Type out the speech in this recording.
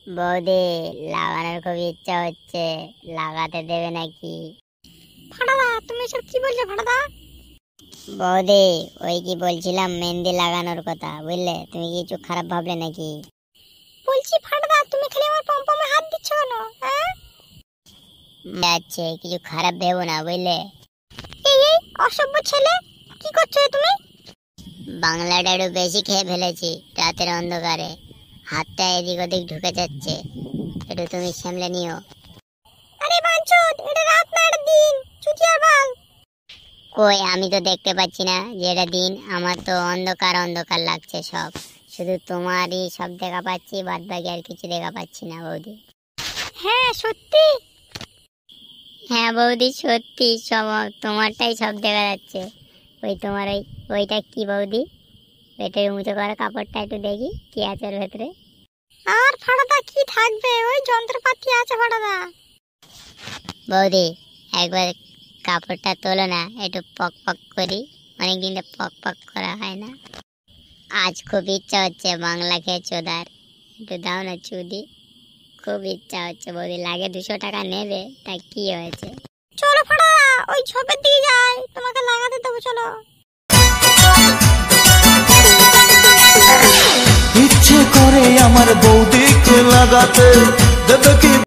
বৌদি লাগানোর খুব ইচ্ছা হচ্ছে, লাগাতে দেবে নাকি? ফাটাদা তুমি সব কি বলছো ফাটাদা? বৌদি ওই কি বলছিলাম মেহেন্দি লাগানোর কথা, বুঝলে? তুমি কিছু খারাপ ভাবলে নাকি? বলছি ফাটাদা তুমি খালি আমার পমপমে হাত দিচ্ছ কেন? হ্যাঁ যাচ্ছে, কিছু খারাপ ভেবো না, বুঝলে? এই অসভ্য ছেলে, কি করছো তুমি? বাংলাটা একটু বেশি খেয়ে ফেলেছি রাতের অন্ধকারে, হাতটা এদিক ওদিক ঢুকে যাচ্ছে, একটু তুমি সামলে নিও। আরে বাঞ্চোদ, এটা রাত না এটা দিন, চুতিয়ার বাল। কই আমি তো দেখতে পাচ্ছি না যে এটা দিন, আমার তো অন্ধকার অন্ধকার লাগছে সব, শুধু তোমারই সব দেখা পাচ্ছি, বাদ বাকি আর কিছু দেখা পাচ্ছি না বৌদি। হ্যাঁ সত্যি? হ্যাঁ বৌদি সত্যি, সব তোমারটাই সব দেখা যাচ্ছে। ওই তোমার ওইটা কি বৌদি? পেটের উঁচু করা কাপড়টা একটু দেখি কি আছে ওর ভেতরে। আর ফাটাদা কি থাকবে, ওই যন্ত্রপাতি আছে ফাটাদা। বৌদি একবার কাপড়টা তোলো না, একটু পক পক করি, অনেকদিন তো পক পক করা হয় না। আজ খুব ইচ্ছা হচ্ছে বাংলা খেয়ে চোদার, একটু দাও না চুদি, খুব ইচ্ছা হচ্ছে বৌদি। লাগে 200 টাকা নেবে, তা কি হয়েছে? চলো ফাটাদা ওই ঝোপের দিকে যাই, তোমাকে লাগাতে দেবো, চলো। ইচ্ছে করে আমার বৌদিকে লাগাতে, দেবে কি